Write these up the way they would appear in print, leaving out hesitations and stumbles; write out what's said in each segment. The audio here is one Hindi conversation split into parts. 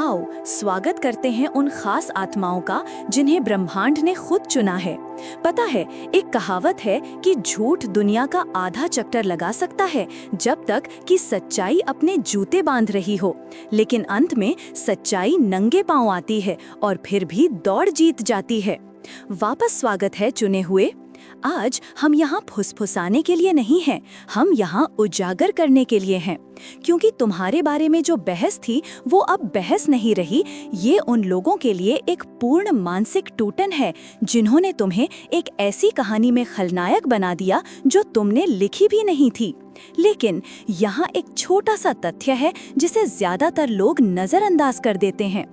आओ स्वागत करते हैं उन खास आत्माओं का जिन्हें ब्रह्मांड ने खुद चुना है। पता है, एक कहावत है कि झूठ दुनिया का आधा चक्कर लगा सकता है जब तक कि सच्चाई अपने जूते बांध रही हो, लेकिन अंत में सच्चाई नंगे पांव आती है और फिर भी दौड़ जीत जाती है। वापस स्वागत है चुने हुए। आज हम यहाँ फुसफुसाने के लिए नहीं हैं, हम यहाँ उजागर करने के लिए हैं, क्योंकि तुम्हारे बारे में जो बहस थी वो अब बहस नहीं रही। ये उन लोगों के लिए एक पूर्ण मानसिक टूटन है जिन्होंने तुम्हें एक ऐसी कहानी में खलनायक बना दिया जो तुमने लिखी भी नहीं थी। लेकिन यहाँ एक छोटा सा तथ्य है जिसे ज्यादातर लोग नजरअंदाज कर देते हैं।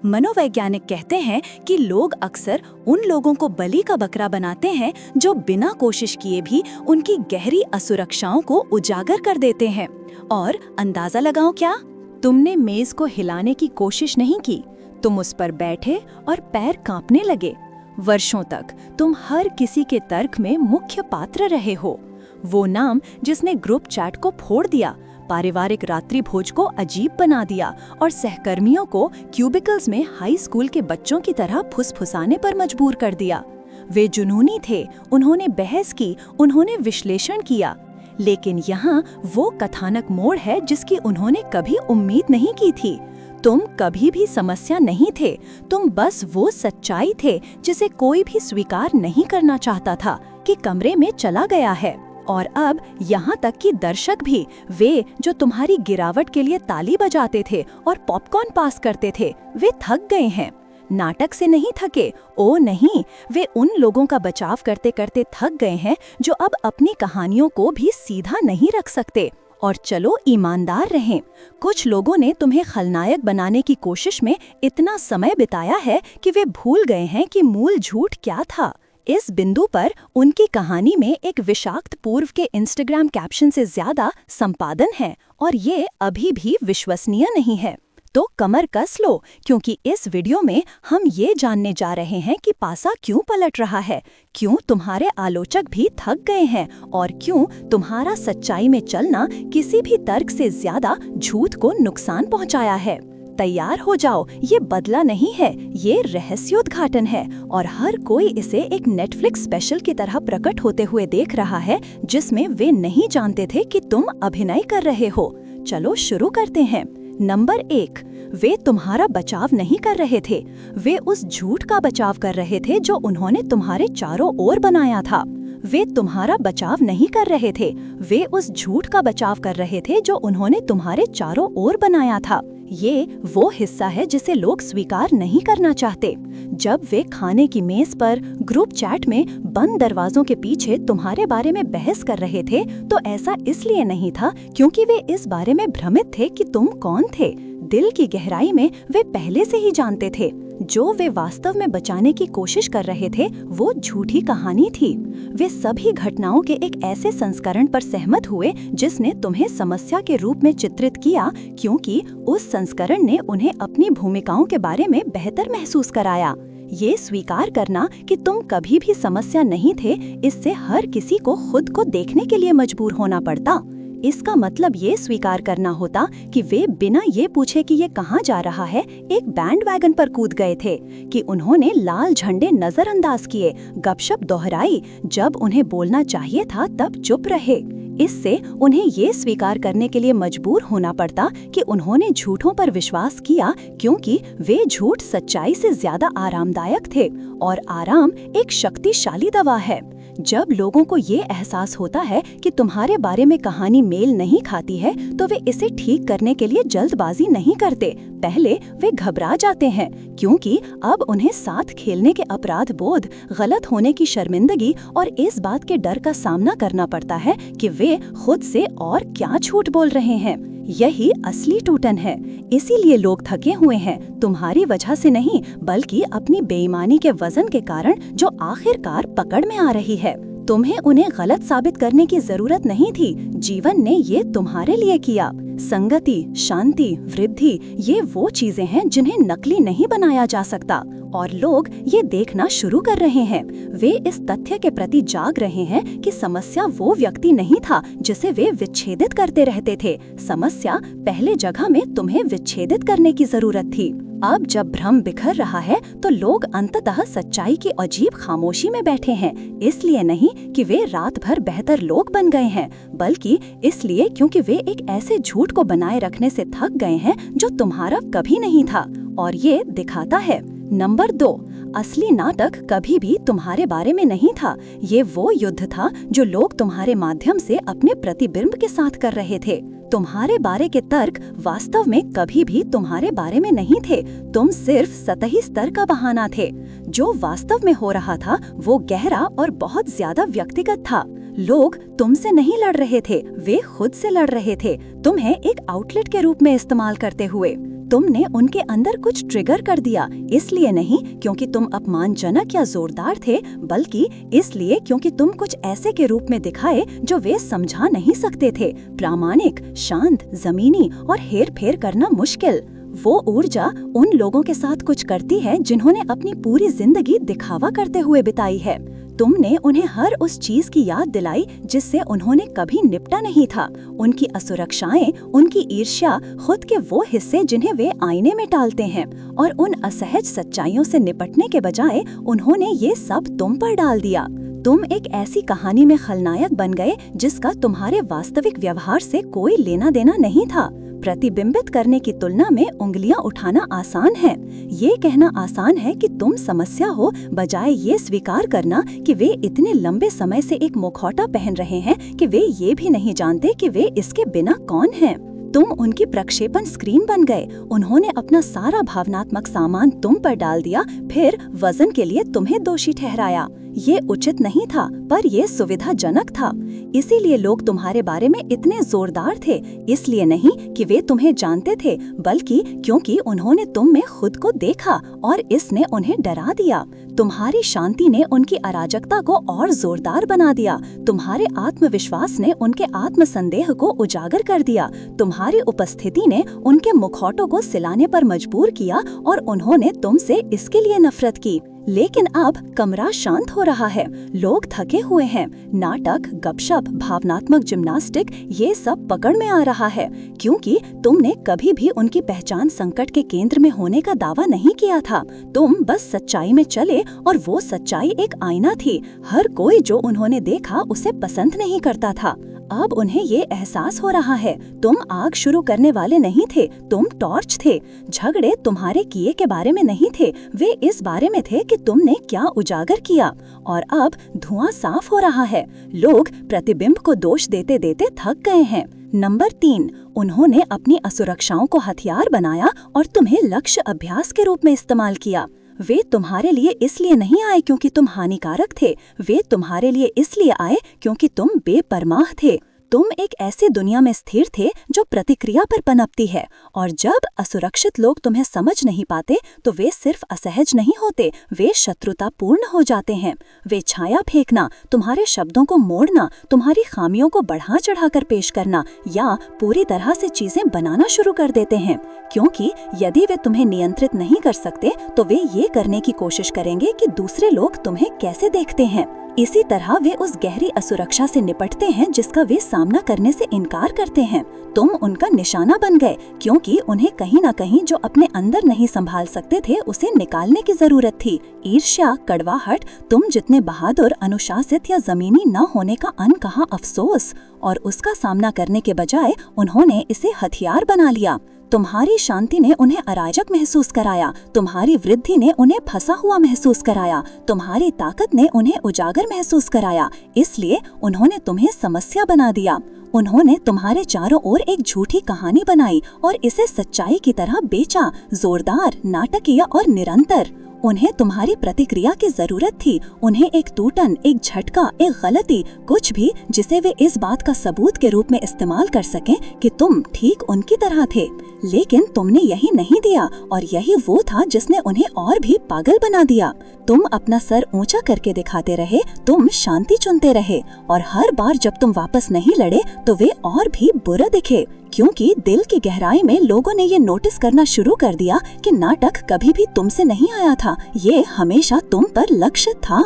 मनोवैज्ञानिक कहते हैं कि लोग अक्सर उन लोगों को बलि का बकरा बनाते हैं जो बिना कोशिश किए भी उनकी गहरी असुरक्षाओं को उजागर कर देते हैं। और अंदाजा लगाओ क्या? तुमने मेज को हिलाने की कोशिश नहीं की, तुम उस पर बैठे और पैर कांपने लगे। वर्षों तक तुम हर किसी के तर्क में मुख्य पात्र रहे हो। वो नाम जिसने ग्रुप चैट को फोड़ दिया, पारिवारिक रात्रि भोज को अजीब बना दिया और सहकर्मियों को क्यूबिकल्स में हाई स्कूल के बच्चों की तरह फुसफुसाने पर मजबूर कर दिया। वे जुनूनी थे, उन्होंने बहस की, उन्होंने विश्लेषण किया। लेकिन यहाँ वो कथानक मोड़ है जिसकी उन्होंने कभी उम्मीद नहीं की थी। तुम कभी भी समस्या नहीं थे, तुम बस वो सच्चाई थे जिसे कोई भी स्वीकार नहीं करना चाहता था कि कमरे में चला गया है। और अब यहाँ तक कि दर्शक भी, वे जो तुम्हारी गिरावट के लिए ताली बजाते थे और पॉपकॉर्न पास करते थे, वे थक गए हैं। नाटक से नहीं थके, ओ नहीं, वे उन लोगों का बचाव करते करते थक गए हैं जो अब अपनी कहानियों को भी सीधा नहीं रख सकते। और चलो ईमानदार रहें, कुछ लोगों ने तुम्हें खलनायक बनाने की कोशिश में इतना समय बिताया है कि वे भूल गए हैं कि मूल झूठ क्या था। इस बिंदु पर उनकी कहानी में एक विषाक्त पूर्व के इंस्टाग्राम कैप्शन से ज्यादा संपादन है और ये अभी भी विश्वसनीय नहीं है। तो कमर कस लो, क्योंकि इस वीडियो में हम ये जानने जा रहे हैं कि पासा क्यों पलट रहा है, क्यों तुम्हारे आलोचक भी थक गए हैं और क्यों तुम्हारा सच्चाई में चलना किसी भी तर्क से ज्यादा झूठ को नुकसान पहुंचाया है। तैयार हो जाओ, ये बदला नहीं है, ये रहस्योद्घाटन है और हर कोई इसे एक नेटफ्लिक्स स्पेशल की तरह प्रकट होते हुए देख रहा है जिसमें वे नहीं जानते थे कि तुम अभिनय कर रहे हो। चलो शुरू करते हैं। नंबर 1, वे तुम्हारा बचाव नहीं कर रहे थे, वे उस झूठ का बचाव कर रहे थे जो उन्होंने तुम्हारे चारों ओर बनाया था। वे तुम्हारा बचाव नहीं कर रहे थे, वे उस झूठ का बचाव कर रहे थे जो उन्होंने तुम्हारे चारों ओर बनाया था। ये वो हिस्सा है जिसे लोग स्वीकार नहीं करना चाहते। जब वे खाने की मेज पर ग्रुप चैट में बंद दरवाजों के पीछे तुम्हारे बारे में बहस कर रहे थे, तो ऐसा इसलिए नहीं था क्योंकि वे इस बारे में भ्रमित थे कि तुम कौन थे। दिल की गहराई में वे पहले से ही जानते थे, जो वे वास्तव में बचाने की कोशिश कर रहे थे वो झूठी कहानी थी। वे सभी घटनाओं के एक ऐसे संस्करण पर सहमत हुए जिसने तुम्हें समस्या के रूप में चित्रित किया, क्योंकि उस संस्करण ने उन्हें अपनी भूमिकाओं के बारे में बेहतर महसूस कराया। ये स्वीकार करना कि तुम कभी भी समस्या नहीं थे, इससे हर किसी को खुद को देखने के लिए मजबूर होना पड़ता। इसका मतलब ये स्वीकार करना होता कि वे बिना ये पूछे कि ये कहाँ जा रहा है, एक बैंड वैगन पर कूद गए थे, कि उन्होंने लाल झंडे नजरअंदाज किए, गपशप दोहराई, जब उन्हें बोलना चाहिए था तब चुप रहे। इससे उन्हें ये स्वीकार करने के लिए मजबूर होना पड़ता कि उन्होंने झूठों पर विश्वास किया, क्योंकि वे झूठ सच्चाई से ज्यादा आरामदायक थे और आराम एक शक्तिशाली दवा है। जब लोगों को ये एहसास होता है कि तुम्हारे बारे में कहानी मेल नहीं खाती है, तो वे इसे ठीक करने के लिए जल्दबाजी नहीं करते, पहले वे घबरा जाते हैं, क्योंकि अब उन्हें साथ खेलने के अपराध बोध, गलत होने की शर्मिंदगी और इस बात के डर का सामना करना पड़ता है कि वे खुद से और क्या झूठ बोल रहे हैं। यही असली टूटन है। इसीलिए लोग थके हुए हैं, तुम्हारी वजह से नहीं, बल्कि अपनी बेईमानी के वजन के कारण जो आखिरकार पकड़ में आ रही है। तुम्हें उन्हें गलत साबित करने की जरूरत नहीं थी, जीवन ने ये तुम्हारे लिए किया। संगति, शांति, वृद्धि, ये वो चीजें हैं जिन्हें नकली नहीं बनाया जा सकता। और लोग ये देखना शुरू कर रहे हैं। वे इस तथ्य के प्रति जाग रहे हैं कि समस्या वो व्यक्ति नहीं था जिसे वे विच्छेदित करते रहते थे। समस्या पहले जगह में तुम्हें विच्छेदित करने की जरूरत थी। अब जब भ्रम बिखर रहा है तो लोग अंततः सच्चाई की अजीब खामोशी में बैठे हैं, इसलिए नहीं कि वे रात भर बेहतर लोग बन गए हैं, बल्कि इसलिए क्योंकि वे एक ऐसे झूठ को बनाए रखने से थक गए हैं जो तुम्हारा कभी नहीं था। और ये दिखाता है। नंबर 2, असली नाटक कभी भी तुम्हारे बारे में नहीं था। ये वो युद्ध था जो लोग तुम्हारे माध्यम से अपने प्रतिबिंब के साथ कर रहे थे। तुम्हारे बारे के तर्क वास्तव में कभी भी तुम्हारे बारे में नहीं थे। तुम सिर्फ सतही स्तर का बहाना थे। जो वास्तव में हो रहा था वो गहरा और बहुत ज्यादा व्यक्तिगत था। लोग तुमसे नहीं लड़ रहे थे, वे खुद से लड़ रहे थे, तुम्हें एक आउटलेट के रूप में इस्तेमाल करते हुए। तुमने उनके अंदर कुछ ट्रिगर कर दिया, इसलिए नहीं क्योंकि तुम अपमानजनक या जोरदार थे, बल्कि इसलिए क्योंकि तुम कुछ ऐसे के रूप में दिखाए जो वे समझा नहीं सकते थे। प्रामाणिक, शांत, जमीनी और हेर फेर करना मुश्किल। वो ऊर्जा उन लोगों के साथ कुछ करती है जिन्होंने अपनी पूरी जिंदगी दिखावा करते हुए बिताई है। तुमने उन्हें हर उस चीज की याद दिलाई जिससे उन्होंने कभी निपटा नहीं था। उनकी असुरक्षाएं, उनकी ईर्ष्या, खुद के वो हिस्से जिन्हें वे आईने में टालते हैं, और उन असहज सच्चाइयों से निपटने के बजाय उन्होंने ये सब तुम पर डाल दिया। तुम एक ऐसी कहानी में खलनायक बन गए जिसका तुम्हारे वास्तविक व्यवहार से कोई लेना देना नहीं था। प्रतिबिंबित करने की तुलना में उंगलियां उठाना आसान है। ये कहना आसान है कि तुम समस्या हो, बजाय ये स्वीकार करना कि वे इतने लंबे समय से एक मुखौटा पहन रहे हैं कि वे ये भी नहीं जानते कि वे इसके बिना कौन हैं। तुम उनकी प्रक्षेपण स्क्रीन बन गए। उन्होंने अपना सारा भावनात्मक सामान तुम पर डाल दिया, फिर वजन के लिए तुम्हें दोषी ठहराया। ये उचित नहीं था, पर ये सुविधाजनक था। इसीलिए लोग तुम्हारे बारे में इतने जोरदार थे, इसलिए नहीं कि वे तुम्हें जानते थे, बल्कि क्योंकि उन्होंने तुम में खुद को देखा और इसने उन्हें डरा दिया। तुम्हारी शांति ने उनकी अराजकता को और जोरदार बना दिया। तुम्हारे आत्मविश्वास ने उनके आत्मसंदेह को उजागर कर दिया। तुम्हारी उपस्थिति ने उनके मुखौटों को सिलाने पर मजबूर किया और उन्होंने तुमसे इसके लिए नफरत की। लेकिन अब कमरा शांत हो रहा है, लोग थके हुए हैं। नाटक, गपशप, भावनात्मक जिम्नास्टिक, ये सब पकड़ में आ रहा है, क्योंकि तुमने कभी भी उनकी पहचान संकट के केंद्र में होने का दावा नहीं किया था। तुम बस सच्चाई में चले और वो सच्चाई एक आईना थी। हर कोई जो उन्होंने देखा उसे पसंद नहीं करता था। अब उन्हें ये एहसास हो रहा है, तुम आग शुरू करने वाले नहीं थे, तुम टॉर्च थे। झगड़े तुम्हारे किए के बारे में नहीं थे, वे इस बारे में थे कि तुमने क्या उजागर किया। और अब धुआं साफ हो रहा है। लोग प्रतिबिंब को दोष देते देते थक गए हैं। नंबर 3, उन्होंने अपनी असुरक्षाओं को हथियार बनाया और तुम्हें लक्ष्य अभ्यास के रूप में इस्तेमाल किया। वे तुम्हारे लिए इसलिए नहीं आए क्योंकि तुम हानिकारक थे, वे तुम्हारे लिए इसलिए आए क्योंकि तुम बेपरवाह थे। तुम एक ऐसी दुनिया में स्थिर थे जो प्रतिक्रिया पर पनपती है, और जब असुरक्षित लोग तुम्हें समझ नहीं पाते तो वे सिर्फ असहज नहीं होते, वे शत्रुतापूर्ण हो जाते हैं। वे छाया फेंकना, तुम्हारे शब्दों को मोड़ना, तुम्हारी खामियों को बढ़ा चढ़ाकर पेश करना या पूरी तरह से चीजें बनाना शुरू कर देते हैं, क्योंकि यदि वे तुम्हें नियंत्रित नहीं कर सकते तो वे ये करने की कोशिश करेंगे कि दूसरे लोग तुम्हें कैसे देखते हैं। इसी तरह वे उस गहरी असुरक्षा से निपटते हैं जिसका वे सामना करने से इनकार करते हैं। तुम उनका निशाना बन गए क्योंकि उन्हें कहीं न कहीं जो अपने अंदर नहीं संभाल सकते थे उसे निकालने की जरूरत थी। ईर्ष्या, कड़वाहट, तुम जितने बहादुर, अनुशासित या जमीनी न होने का अनकहा अफसोस, और उसका सामना करने के बजाय उन्होंने इसे हथियार बना लिया। तुम्हारी शांति ने उन्हें अराजक महसूस कराया, तुम्हारी वृद्धि ने उन्हें फंसा हुआ महसूस कराया, तुम्हारी ताकत ने उन्हें उजागर महसूस कराया, इसलिए उन्होंने तुम्हें समस्या बना दिया। उन्होंने तुम्हारे चारों ओर एक झूठी कहानी बनाई और इसे सच्चाई की तरह बेचा, जोरदार, नाटकीय और निरंतर। उन्हें तुम्हारी प्रतिक्रिया की जरूरत थी, उन्हें एक टूटन, एक झटका, एक गलती, कुछ भी जिसे वे इस बात का सबूत के रूप में इस्तेमाल कर सकें कि तुम ठीक उनकी तरह थे। लेकिन तुमने यही नहीं दिया, और यही वो था जिसने उन्हें और भी पागल बना दिया। तुम अपना सर ऊंचा करके दिखाते रहे, तुम शांति चुनते रहे, और हर बार जब तुम वापस नहीं लड़े तो वे और भी बुरे दिखे, क्योंकि दिल की गहराई में लोगों ने ये नोटिस करना शुरू कर दिया कि नाटक कभी भी तुमसे नहीं आया था, ये हमेशा तुम पर लक्षित था।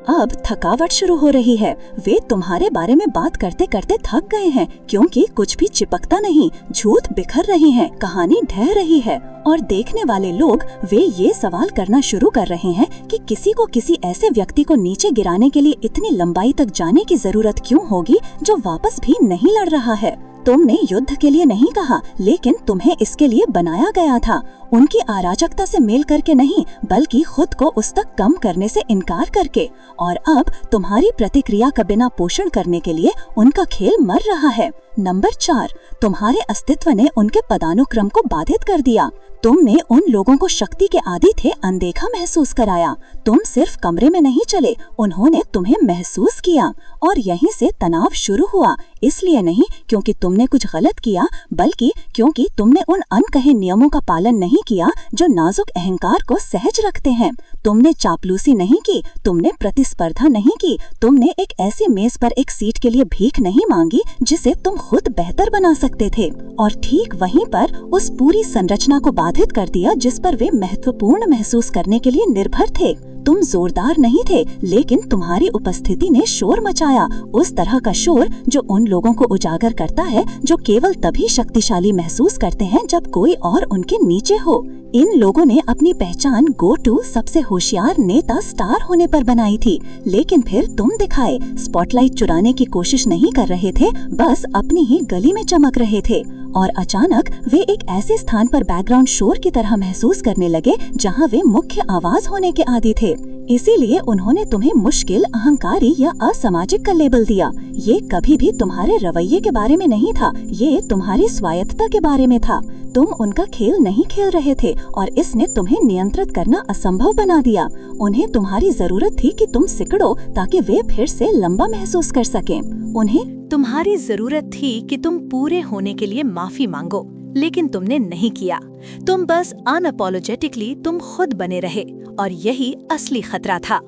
अब थकावट शुरू हो रही है। वे तुम्हारे बारे में बात करते करते थक गए हैं, क्योंकि कुछ भी चिपकता नहीं, झूठ बिखर रही है, कहानी ढह रही है। और देखने वाले लोग वे ये सवाल करना शुरू कर रहे हैं कि किसी को किसी ऐसे व्यक्ति को नीचे गिराने के लिए इतनी लंबाई तक जाने की जरूरत क्यों होगी जो वापस भी नहीं लड़ रहा है। तुमने युद्ध के लिए नहीं कहा, लेकिन तुम्हें इसके लिए बनाया गया था। उनकी अराजकता से मेल करके नहीं, बल्कि खुद को उस तक कम करने से इनकार करके। और अब तुम्हारी प्रतिक्रिया का बिना पोषण करने के लिए उनका खेल मर रहा है। नंबर 4, तुम्हारे अस्तित्व ने उनके पदानुक्रम को बाधित कर दिया। तुमने उन लोगों को शक्ति के आदी थे अनदेखा महसूस कराया। तुम सिर्फ कमरे में नहीं चले, उन्होंने तुम्हें महसूस किया। और यहीं से तनाव शुरू हुआ, इसलिए नहीं क्योंकि तुमने कुछ गलत किया, बल्कि क्योंकि तुमने उन अनकहे नियमों का पालन नहीं किया जो नाजुक अहंकार को सहज रखते हैं। तुमने चापलूसी नहीं की, तुमने प्रतिस्पर्धा नहीं की, तुमने एक ऐसे मेज पर एक सीट के लिए भीख नहीं मांगी जिसे तुम खुद बेहतर बना सकते थे। और ठीक वहीं पर उस पूरी संरचना को बाधित कर दिया जिस पर वे महत्वपूर्ण महसूस करने के लिए निर्भर थे। तुम जोरदार नहीं थे, लेकिन तुम्हारी उपस्थिति ने शोर मचाया, उस तरह का शोर जो उन लोगों को उजागर करता है जो केवल तभी शक्तिशाली महसूस करते हैं जब कोई और उनके नीचे हो। इन लोगों ने अपनी पहचान गो टू सबसे होशियार नेता स्टार होने पर बनाई थी, लेकिन फिर तुम दिखाए। स्पॉटलाइट चुराने की कोशिश नहीं कर रहे थे, बस अपनी ही गली में चमक रहे थे। और अचानक वे एक ऐसे स्थान पर बैकग्राउंड शोर की तरह महसूस करने लगे जहां वे मुख्य आवाज होने के आदी थे। इसीलिए उन्होंने तुम्हें मुश्किल, अहंकारी या असामाजिक का लेबल दिया। ये कभी भी तुम्हारे रवैये के बारे में नहीं था, ये तुम्हारी स्वायत्तता के बारे में था। तुम उनका खेल नहीं खेल रहे थे और इसने तुम्हें नियंत्रित करना असंभव बना दिया। उन्हें तुम्हारी जरूरत थी कि तुम सिकड़ो ताकि वे फिर से लंबा महसूस कर सकें। उन्हें तुम्हारी जरूरत थी कि तुम पूरे होने के लिए माफी मांगो, लेकिन तुमने नहीं किया। तुम बस अनअपोलोजेटिकली तुम खुद बने रहे, और यही असली खतरा था।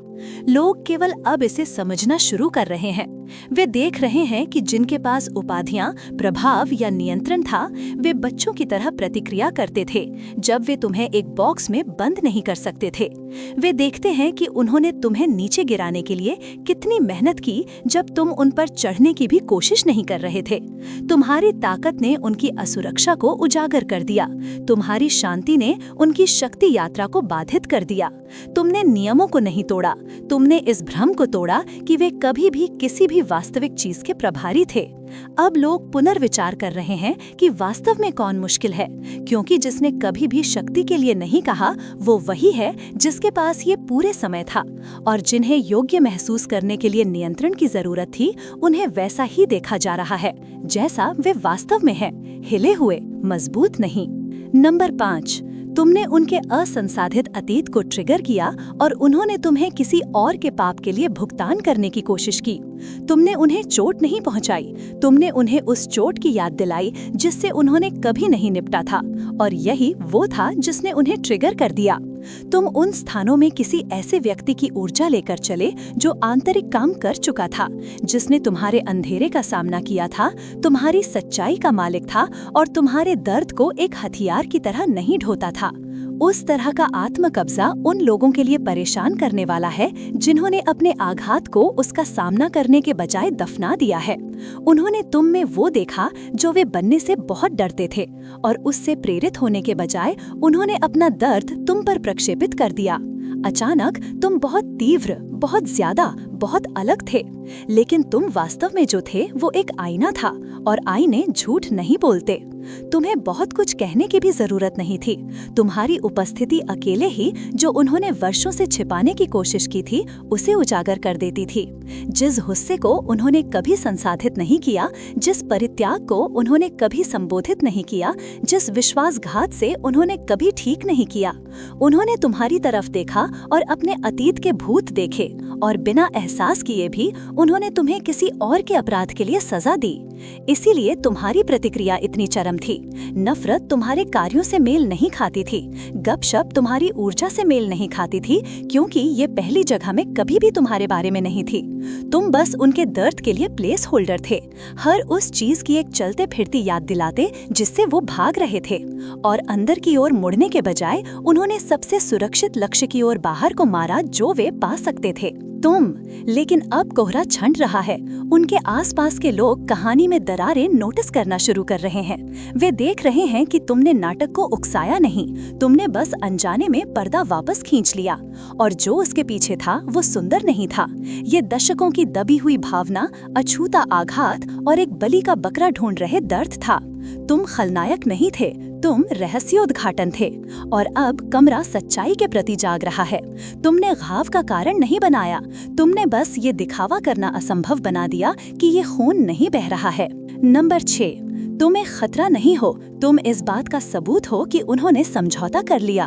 लोग केवल अब इसे समझना शुरू कर रहे हैं। वे देख रहे हैं कि जिनके पास उपाधियां, प्रभाव या नियंत्रण था, वे बच्चों की तरह प्रतिक्रिया करते थे जब वे तुम्हें एक बॉक्स में बंद नहीं कर सकते थे। वे देखते हैं कि उन्होंने तुम्हें नीचे गिराने के लिए कितनी मेहनत की जब तुम उन पर चढ़ने की भी कोशिश नहीं कर रहे थे। तुम्हारी ताकत ने उनकी असुरक्षा को उजागर कर दिया। तुम्हारी शांति ने उनकी शक्ति यात्रा को बाधित कर दिया। तुमने नियमों को नहीं तोड़ा, तुमने इस भ्रम को तोड़ा कि वे कभी भी किसी भी वास्तविक चीज के प्रभारी थे। अब लोग पुनर्विचार कर रहे हैं कि वास्तव में कौन मुश्किल है, क्योंकि जिसने कभी भी शक्ति के लिए नहीं कहा वो वही है जिसके पास ये पूरे समय था। और जिन्हें योग्य महसूस करने के लिए नियंत्रण की जरूरत थी, उन्हें वैसा ही देखा जा रहा है जैसा वे वास्तव में है, हिले हुए, मजबूत नहीं। नंबर 5, तुमने उनके असंसाधित अतीत को ट्रिगर किया और उन्होंने तुम्हें किसी और के पाप के लिए भुगतान करने की कोशिश की। तुमने उन्हें चोट नहीं पहुंचाई, तुमने उन्हें उस चोट की याद दिलाई जिससे उन्होंने कभी नहीं निपटा था, और यही वो था जिसने उन्हें ट्रिगर कर दिया। तुम उन स्थानों में किसी ऐसे व्यक्ति की ऊर्जा लेकर चले जो आंतरिक काम कर चुका था, जिसने तुम्हारे अंधेरे का सामना किया था, तुम्हारी सच्चाई का मालिक था और तुम्हारे दर्द को एक हथियार की तरह नहीं ढोता था। उस तरह का आत्म कब्जा उन लोगों के लिए परेशान करने वाला है जिन्होंने अपने आघात को उसका सामना करने के बजाय दफना दिया है। उन्होंने तुम में वो देखा जो वे बनने से बहुत डरते थे, और उससे प्रेरित होने के बजाय उन्होंने अपना दर्द तुम पर प्रक्षेपित कर दिया। अचानक तुम बहुत तीव्र, बहुत ज्यादा, बहुत अलग थे, लेकिन तुम वास्तव में जो थे वो एक आईना था, और आईने झूठ नहीं बोलते। तुम्हें बहुत कुछ कहने की भी जरूरत नहीं थी। तुम्हारी उपस्थिति अकेले ही जो उन्होंने वर्षों से छिपाने की कोशिश की थी उसे उजागर कर देती थी। जिस गुस्से को उन्होंने कभी संसाधित नहीं किया, जिस परित्याग को उन्होंने कभी संबोधित नहीं किया, जिस विश्वासघात से उन्होंने कभी ठीक नहीं किया, उन्होंने तुम्हारी तरफ देखा और अपने अतीत के भूत देखे, और बिना एहसास किए भी उन्होंने तुम्हें किसी और के अपराध के लिए सजा दी। इसीलिए तुम्हारी प्रतिक्रिया इतनी चरम कम थी, नफरत तुम्हारे कार्यों से मेल नहीं खाती थी, गपशप तुम्हारी ऊर्जा से मेल नहीं खाती थी, क्योंकि ये पहली जगह में कभी भी तुम्हारे बारे में नहीं थी। तुम बस उनके दर्द के लिए प्लेस होल्डर थे, हर उस चीज की एक चलते फिरती याद दिलाते जिससे वो भाग रहे थे, और अंदर की ओर मुड़ने के बजाय उन्होंने सबसे सुरक्षित लक्ष्य की ओर बाहर को मारा जो वे पा सकते थे, तुम। लेकिन अब कोहरा छंट रहा है, उनके आसपास के लोग कहानी में दरारें नोटिस करना शुरू कर रहे हैं। वे देख रहे हैं कि तुमने नाटक को उकसाया नहीं, तुमने बस अनजाने में पर्दा वापस खींच लिया, और जो उसके पीछे था वो सुंदर नहीं था। ये दशकों की दबी हुई भावना, अछूता आघात और एक बलि का बकरा ढूंढ रहे दर्द था। तुम खलनायक नहीं थे, तुम रहस्योद्घाटन थे, और अब कमरा सच्चाई के प्रति जाग रहा है। तुमने घाव का कारण नहीं बनाया, तुमने बस ये दिखावा करना असंभव बना दिया कि ये खून नहीं बह रहा है। नंबर 6, तुम एक खतरा नहीं हो, तुम इस बात का सबूत हो कि उन्होंने समझौता कर लिया।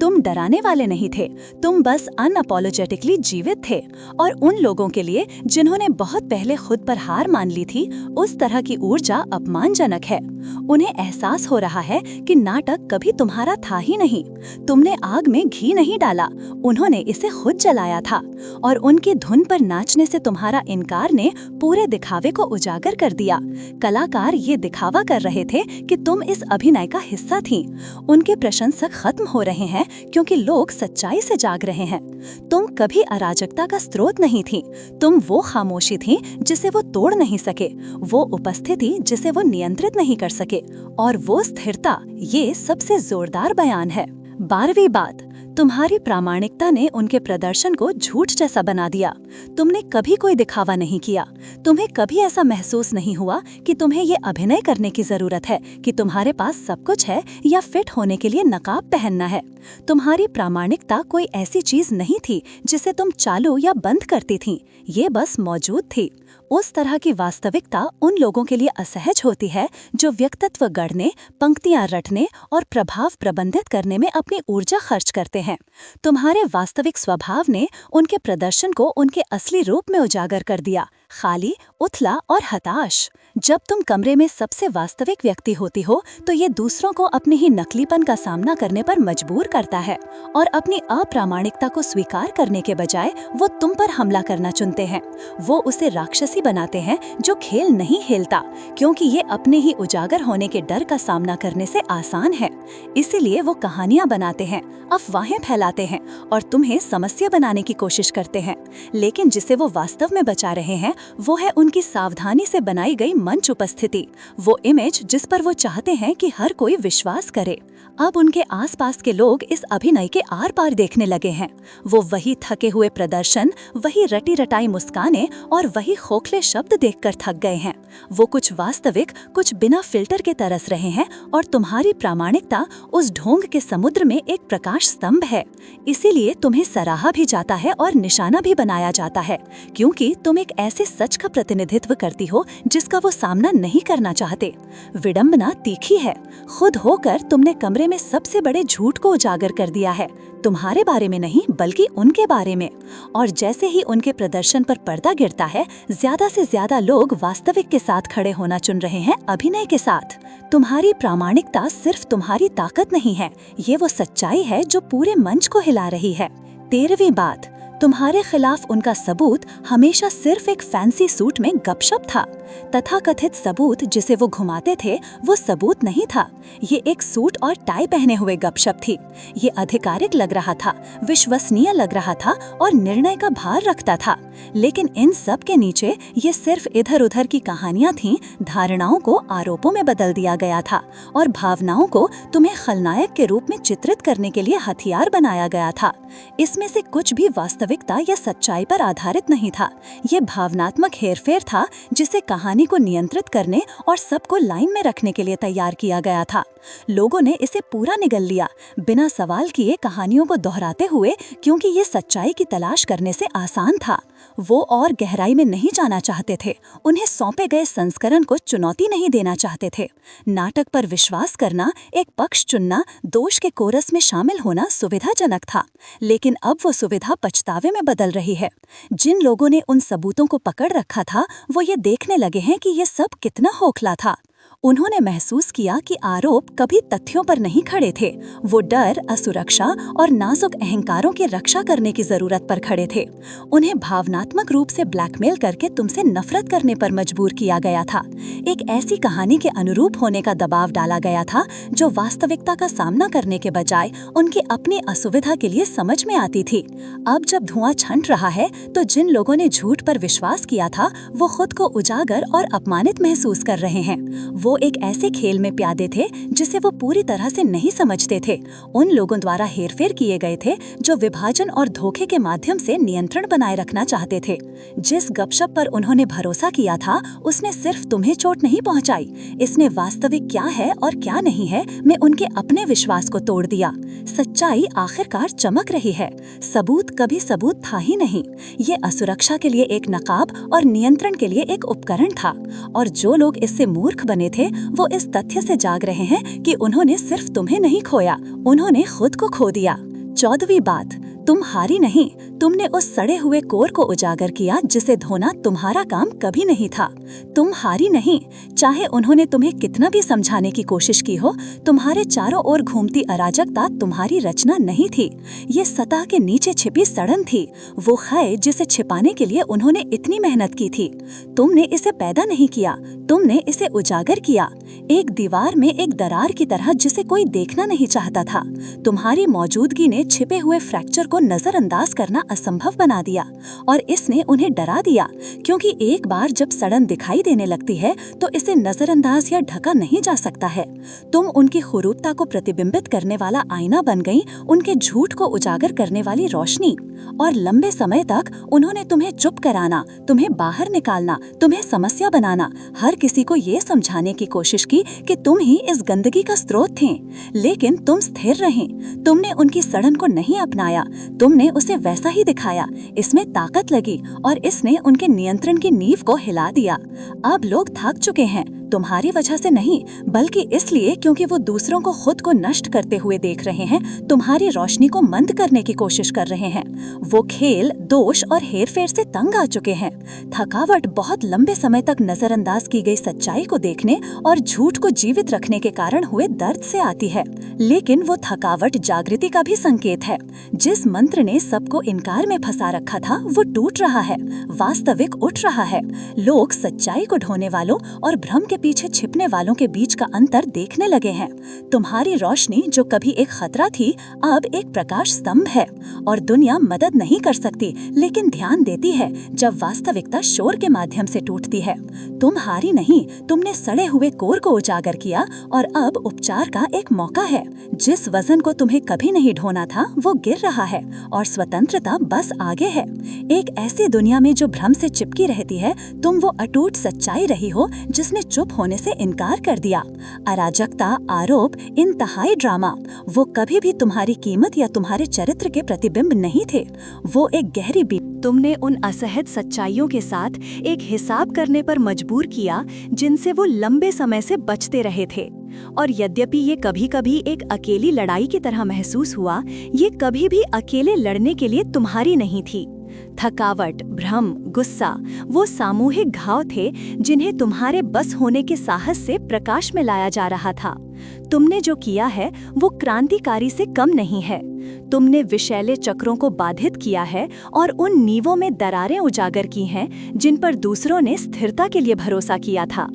तुम डराने वाले नहीं थे, तुम बस अनअपोलोजेटिकली जीवित थे, और उन लोगों के लिए जिन्होंने बहुत पहले खुद पर हार मान ली थी, उस तरह की ऊर्जा अपमानजनक है। उन्हें एहसास हो रहा है कि नाटक कभी तुम्हारा था ही नहीं, तुमने आग में घी नहीं डाला, उन्होंने इसे खुद जलाया था, और उनकी धुन पर नाचने से तुम्हारा इनकार ने पूरे दिखावे को उजागर कर दिया। कलाकार ये दिखावा कर रहे थे कि तुम इस अभिनय का हिस्सा थीं। उनके प्रशंसक खत्म हो रहे हैं क्योंकि लोग सच्चाई से जाग रहे हैं। तुम कभी अराजकता का स्रोत नहीं थी, तुम वो खामोशी थी जिसे वो तोड़ नहीं सके, वो उपस्थिति जिसे वो नियंत्रित नहीं कर सके, और वो स्थिरता। ये सबसे जोरदार बयान है। 12वीं बात, तुम्हारी प्रामाणिकता ने उनके प्रदर्शन को झूठ जैसा बना दिया। तुमने कभी कोई दिखावा नहीं किया, तुम्हें कभी ऐसा महसूस नहीं हुआ कि तुम्हें ये अभिनय करने की जरूरत है कि तुम्हारे पास सब कुछ है या फिट होने के लिए नकाब पहनना है। तुम्हारी प्रामाणिकता कोई ऐसी चीज नहीं थी जिसे तुम चालू या बंद करती थीं, ये बस मौजूद थी। उस तरह की वास्तविकता उन लोगों के लिए असहज होती है जो व्यक्तित्व गढ़ने, पंक्तियां रटने और प्रभाव प्रबंधित करने में अपनी ऊर्जा खर्च करते हैं। तुम्हारे वास्तविक स्वभाव ने उनके प्रदर्शन को उनके असली रूप में उजागर कर दिया, खाली, उथला और हताश। जब तुम कमरे में सबसे वास्तविक व्यक्ति होती हो तो ये दूसरों को अपने ही नकलीपन का सामना करने पर मजबूर करता है, और अपनी अप्रामाणिकता को स्वीकार करने के बजाय वो तुम पर हमला करना चुनते हैं। वो उसे राक्षसी बनाते हैं जो खेल नहीं खेलता, क्योंकि ये अपने ही उजागर होने के डर का सामना करने से आसान है। इसीलिए वो कहानियां बनाते हैं, अफवाहें फैलाते हैं और तुम्हें समस्या बनाने की कोशिश करते हैं। लेकिन जिसे वो वास्तव में बचा रहे हैं वो है उनकी सावधानी से बनाई गई मंच उपस्थिति, वो इमेज जिस पर वो चाहते हैं कि हर कोई विश्वास करे। अब उनके आसपास के लोग इस अभिनय के आर पार देखने लगे हैं। वो वही थके हुए प्रदर्शन, वही रटी रटाई मुस्कानें और वही खोखले शब्द देखकर थक गए हैं। वो कुछ वास्तविक, कुछ बिना फिल्टर के तरस रहे हैं, और तुम्हारी प्रामाणिकता उस ढोंग के समुद्र में एक प्रकाश स्तंभ है। इसीलिए तुम्हें सराहा भी जाता है और निशाना भी बनाया जाता है, क्योंकि तुम एक ऐसे सच का प्रतिनिधित्व करती हो जिसका वो सामना नहीं करना चाहते। विडंबना तीखी है, खुद होकर तुमने कमरे में सबसे बड़े झूठ को उजागर कर दिया है, तुम्हारे बारे में नहीं बल्कि उनके बारे में। और जैसे ही उनके प्रदर्शन पर पर्दा गिरता है, ज्यादा से ज्यादा लोग वास्तविक के साथ खड़े होना चुन रहे हैं अभिनय के साथ। तुम्हारी प्रामाणिकता सिर्फ तुम्हारी ताकत नहीं है, ये वो सच्चाई है जो पूरे मंच को हिला रही है। 13वीं बात, तुम्हारे खिलाफ उनका सबूत हमेशा सिर्फ एक फैंसी सूट में गपशप था। तथाकथित सबूत जिसे वो घुमाते थे वो सबूत नहीं था, ये एक सूट और टाई पहने हुए गपशप थी। ये आधिकारिक लग रहा था, विश्वसनीय लग रहा था और निर्णय का भार रखता था। लेकिन इन सब के नीचे ये सिर्फ इधर उधर की कहानियां थीं, धारणाओं को आरोपों में बदल दिया गया था और भावनाओं को तुम्हें खलनायक के रूप में चित्रित करने के लिए हथियार बनाया गया था। इसमें से कुछ भी वास्तविकता या सच्चाई पर आधारित नहीं था, ये भावनात्मक हेरफेर था जिसे कहानी को नियंत्रित करने और सबको लाइन में रखने के लिए तैयार किया गया था। लोगों ने इसे पूरा निगल लिया, बिना सवाल किए कहानियों को दोहराते हुए, क्योंकि ये सच्चाई की तलाश करने से आसान था। वो और गहराई में नहीं जाना चाहते थे, उन्हें सौंपे गए संस्करण को चुनौती नहीं देना चाहते थे। नाटक पर विश्वास करना, एक पक्ष चुनना, दोष के कोरस में शामिल होना सुविधाजनक था, लेकिन अब वो सुविधा पछतावे में बदल रही है। जिन लोगों ने उन सबूतों को पकड़ रखा था वो ये देखने लगे हैं कि ये सब कितना खोखला था। उन्होंने महसूस किया कि आरोप कभी तथ्यों पर नहीं खड़े थे, वो डर, असुरक्षा और नाजुक अहंकारों की रक्षा करने की जरूरत पर खड़े थे। उन्हें भावनात्मक रूप से ब्लैकमेल करके तुमसे नफरत करने पर मजबूर किया गया था। एक ऐसी कहानी के अनुरूप होने का दबाव डाला गया था जो वास्तविकता का सामना करने के बजाय उनकी अपनी असुविधा के लिए समझ में आती थी। अब जब धुआं छंट रहा है तो जिन लोगों ने झूठ पर विश्वास किया था वो खुद को उजागर और अपमानित महसूस कर रहे हैं। वो एक ऐसे खेल में प्यादे थे जिसे वो पूरी तरह से नहीं समझते थे। उन लोगों द्वारा हेरफेर किए गए थे जो विभाजन और धोखे के माध्यम से नियंत्रण बनाए रखना चाहते थे। जिस गपशप पर उन्होंने भरोसा किया था उसने सिर्फ तुम्हें चोट नहीं पहुंचाई, इसने वास्तविक क्या है और क्या नहीं है में उनके अपने विश्वास को तोड़ दिया। सच्चाई आखिरकार चमक रही है, सबूत कभी सबूत था ही नहीं। ये असुरक्षा के लिए एक नकाब और नियंत्रण के लिए एक उपकरण था, और जो लोग इससे मूर्ख बने थे वो इस तथ्य से जाग रहे हैं कि उन्होंने सिर्फ तुम्हें नहीं खोया, उन्होंने खुद को खो दिया। 14वीं बात, तुम हारी नहीं, तुमने उस सड़े हुए कोर को उजागर किया जिसे धोना तुम्हारा काम कभी नहीं था। तुम हारी नहीं, चाहे उन्होंने तुम्हें कितना भी समझाने की कोशिश की हो, तुम्हारे चारों ओर घूमती अराजकता तुम्हारी रचना नहीं थी। ये सतह के नीचे छिपी सड़न थी, वो खै जिसे छिपाने के लिए उन्होंने इतनी मेहनत की थी। तुमने इसे पैदा नहीं किया, तुमने इसे उजागर किया, एक दीवार में एक दरार की तरह जिसे कोई देखना नहीं चाहता था। तुम्हारी मौजूदगी ने छिपे हुए फ्रैक्चर को नजरअंदाज करना असंभव बना दिया, और इसने उन्हें डरा दिया, क्योंकि एक बार जब सड़न दिखाई देने लगती है तो इसे नजरअंदाज या ढका नहीं जा सकता है। तुम उनकी खुरूबता को प्रतिबिंबित करने वाला आईना बन गई, उनके झूठ को उजागर करने वाली रोशनी। और लंबे समय तक उन्होंने तुम्हें चुप कराना, तुम्हें बाहर निकालना, तुम्हें समस्या बनाना, हर किसी को ये समझाने की कोशिश की कि तुम ही इस गंदगी का स्रोत थे। लेकिन तुम स्थिर रहीं, तुमने उनकी सड़न को नहीं अपनाया, तुमने उसे वैसा ही दिखाया। इसमें ताकत लगी और इसने उनके नियंत्रण की नींव को हिला दिया। अब लोग थक चुके हैं, तुम्हारी वजह से नहीं, बल्कि इसलिए क्योंकि वो दूसरों को खुद को नष्ट करते हुए देख रहे हैं, तुम्हारी रोशनी को मंद करने की कोशिश कर रहे हैं। वो खेल, दोष और हेरफेर से तंग आ चुके हैं। थकावट बहुत लंबे समय तक नजरअंदाज की गई सच्चाई को देखने और झूठ को जीवित रखने के कारण हुए दर्द से आती है। लेकिन वो थकावट जागृति का भी संकेत है। जिस मंत्र ने सबको इनकार में फंसा रखा था वो टूट रहा है, वास्तविक उठ रहा है। लोग सच्चाई को ढोने वालों और भ्रम के पीछे छिपने वालों के बीच का अंतर देखने लगे हैं। तुम्हारी रोशनी जो कभी एक खतरा थी अब एक प्रकाश स्तंभ है, और दुनिया मदद नहीं कर सकती लेकिन ध्यान देती है जब वास्तविकता शोर के माध्यम से टूटती है। तुम हारी नहीं, तुमने सड़े हुए कोर को उजागर किया, और अब उपचार का एक मौका है। जिस वजन को तुम्हें कभी नहीं ढोना था वो गिर रहा है, और स्वतंत्रता बस आगे है। एक ऐसी दुनिया में जो भ्रम से चिपकी रहती है, तुम वो अटूट सच्चाई रही हो जिसने चुप होने से इनकार कर दिया। अराजकता, आरोप, इंतहाई ड्रामा, वो कभी भी तुम्हारी कीमत या तुम्हारे चरित्र के प्रतिबिंब नहीं थे। वो एक गहरी तुमने उन असहज सच्चाइयों के साथ एक हिसाब करने पर मजबूर किया जिनसे वो लंबे समय से बचते रहे थे। और यद्यपि ये कभी-कभी एक अकेली लड़ाई की तरह महसूस हुआ, ये कभी भी अकेले लड़ने के लिए तुम्हारी नहीं थी। थकावट, भ्रम, गुस्सा वो सामूहिक घाव थे जिन्हें तुम्हारे बस होने के साहस से प्रकाश में लाया जा रहा था। तुमने जो किया है वो क्रांतिकारी से कम नहीं है। तुमने विषैले चक्रों को बाधित किया है और उन नींवों में दरारें उजागर की हैं जिन पर दूसरों ने स्थिरता के लिए भरोसा किया था।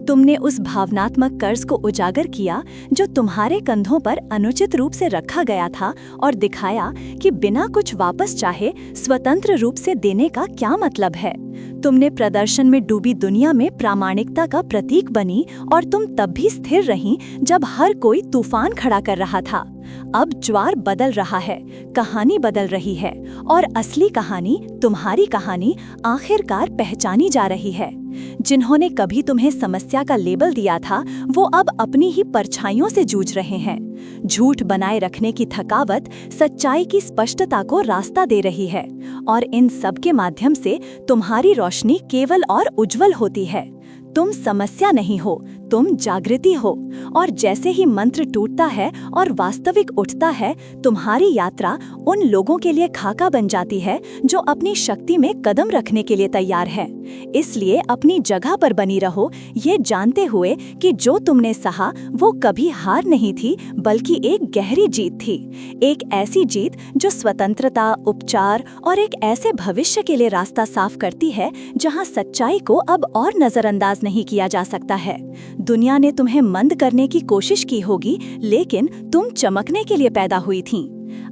तुमने उस भावनात्मक कर्ज को उजागर किया जो तुम्हारे कंधों पर अनुचित रूप से रखा गया था, और दिखाया कि बिना कुछ वापस चाहे स्वतंत्र रूप से देने का क्या मतलब है। तुमने प्रदर्शन में डूबी दुनिया में प्रामाणिकता का प्रतीक बनी, और तुम तब भी स्थिर रहीं जब हर कोई तूफान खड़ा कर रहा था। अब ज्वार बदल रहा है, कहानी बदल रही है, और असली कहानी, तुम्हारी कहानी आखिरकार पहचानी जा रही है। जिन्होंने कभी तुम्हें समस्या का लेबल दिया था वो अब अपनी ही परछाइयों से जूझ रहे हैं। झूठ बनाए रखने की थकावट सच्चाई की स्पष्टता को रास्ता दे रही है, और इन सब के माध्यम से तुम्हारी रोशनी केवल और उज्जवल होती है। तुम समस्या नहीं हो, तुम जागृति हो। और जैसे ही मंत्र टूटता है और वास्तविक उठता है, तुम्हारी यात्रा उन लोगों के लिए खाका बन जाती है जो अपनी शक्ति में कदम रखने के लिए तैयार है। इसलिए अपनी जगह पर बनी रहो, ये जानते हुए कि जो तुमने सहा वो कभी हार नहीं थी, बल्कि एक गहरी जीत थी। एक ऐसी जीत जो स्वतंत्रता, उपचार और एक ऐसे भविष्य के लिए रास्ता साफ करती है जहां सच्चाई को अब और नजरअंदाज नहीं किया जा सकता है। दुनिया ने तुम्हें मंद करने की कोशिश की होगी, लेकिन तुम चमकने के लिए पैदा हुई थीं।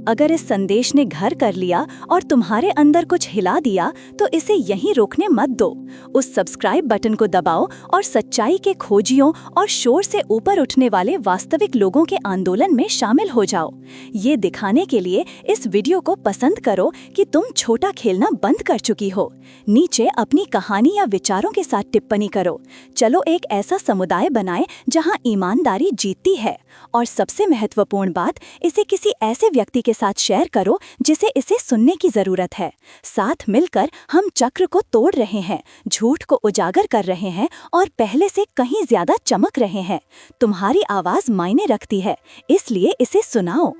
अगर इस संदेश ने घर कर लिया और तुम्हारे अंदर कुछ हिला दिया, तो इसे यहीं रोकने मत दो। उस सब्सक्राइब बटन को दबाओ और सच्चाई के खोजियों और शोर से ऊपर उठने वाले वास्तविक लोगों के आंदोलन में शामिल हो जाओ। ये दिखाने के लिए इस वीडियो को पसंद करो कि तुम छोटा खेलना बंद कर चुकी हो। नीचे अपनी कहानी या विचारों के साथ टिप्पणी करो। चलो एक ऐसा समुदाय बनाएं जहां ईमानदारी जीतती है। और सबसे महत्वपूर्ण बात, इसे किसी ऐसे व्यक्ति के साथ शेयर करो जिसे इसे सुनने की जरूरत है। साथ मिलकर हम चक्र को तोड़ रहे हैं, झूठ को उजागर कर रहे हैं और पहले से कहीं ज्यादा चमक रहे हैं। तुम्हारी आवाज मायने रखती है, इसलिए इसे सुनाओ।